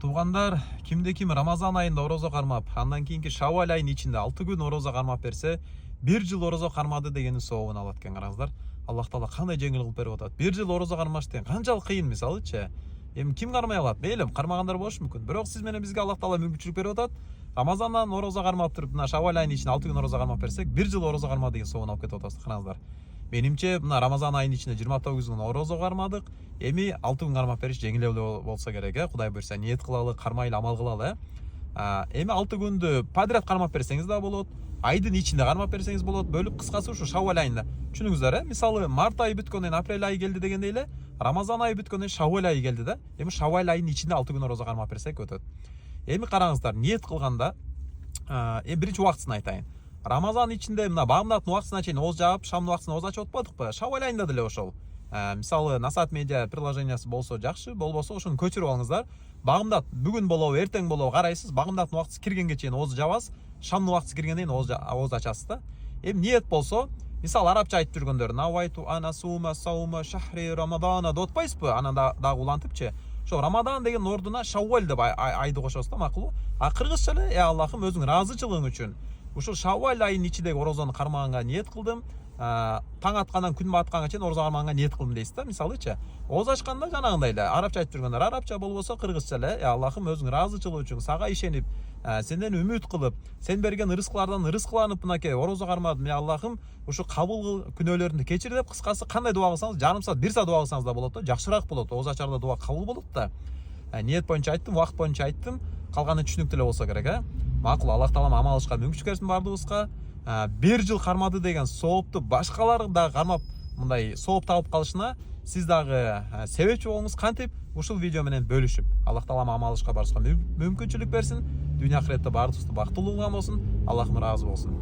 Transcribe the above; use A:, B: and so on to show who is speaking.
A: Туугандар, ким Рамазан айында орозо кармап, андан кийинки Шаввал айынын ичинде 6 күн орозо кармап берсе, 1 жыл орозо кармады дегенин сообун алат экен. Караңыздар, Аллах Таала кандай жеңил кылып берип атат. 1 жыл орозо кармаш деген канчалык кыйын, мисалычы. Эми ким кармай алат? Мейлим, кармагандар болушу мүмкүн. Бирок сиз менен бизге Аллах Таала мүмкүнчүлүк берип атат. Рамазандан орозо кармап туруп, мына Шаввал айынын ичинде 6 күн орозо кармап берсек, 1 жыл орозо карма деген сообун алып кетип атасыз. Караңыздар. Менимче, мына Рамазан айынын ичинде 29 күн орозо кармадык. Эми 6 күн кармап бериш жеңил эле болсо керек, Кудай буйрса, ниет кылалы, кармайлы, амал кылалы. Эми 6 күндү подряд кармап берсеңиз да болот. Айдын ичинде кармап берсеңиз болот. Бөлүп кыскасы ушу Шаввал айында. Түшүнүңүздөр, Мисалы, март айы бүткөндөн апрель айы келди дегенде эле, Рамазан айы бүткөндөн Шаввал айы келди да. Эми Шаввал айынын ичинде 6 күн орозо кармап берсек өтөт. Эми караңыздар, ниет кылганда, биринчи убактысын айтайын. Рамазан ичинде мына багымдаттын убактысына чейин ооз жаап, шамдын убактысына ооз ачып отподукпу? Шаввал айында деле ошол. Мисалы, Насаат медиа приложениясы болсо жакшы, болбосо ошону көчүрүп алыңыздар. Багымдат бүгүн болобу, эртең болобу карайсыз, багымдаттын убактысы киргенге чейин ооз жабасыз, шамдын убактысы киргенден кийин ооз ачасыз да. Эми ниет болсо, мисалы арабча айтып жүргөндөр, навайту ана сума саума шахри рамадана деп атпайсызбы? Анан дагы улантыпчы. Ошо Рамадан деген ордуна Шаввал деп айды кошосуз да, макулбу? Кыргызча эле, Аллахым өзүң ыраазычылыгың үчүн ушул Шаввал айынын ичиндеги орозону кармаганга ниет кылдым. Таң аткандан күн батканга чейин орозо кармаганга ниет кылдым дейсиз да, мисалычы. Ооз ачканда жанагындай эле арабча айтып жүргөндөр арабча болбосо кыргызча эле, Аллахым өзүң ыраазычылыгың үчүн сага ишенип, сенден үмүт кылып, сен берген ырыскылардан ырыскыланып мынакей орозо кармадым. Аллахым ушу кабыл кыл, күнөөлөрүмдү кечир деп, кыскасы кандай дуа кылсаңыз, жарым саат, 1 саат дуа кылсаңыз да болот да, жакшыраак болот. Ооз ачарда дуа кабыл болот да. Ниет боюнча айттым, убакыт боюнча айттым. Калганы түшүнүктүү эле болсо керек, Макул, Аллах Таалам амал кылышка мүмкүнчүлүк берсин баардыгыбызга. 1 жыл кармады деген соопту башкалар да кармап мындай сооп табып калышына сиз дагы себепчи болуңуз, кантип ушул видео менен бөлүшүп. Аллах Таалам амал кылышка барышка мүмкүнчүлүк берсин. Дүйнө ахиретте баардыгыбызды бактылуу кылган болсун. Аллахым ыраазы болсун.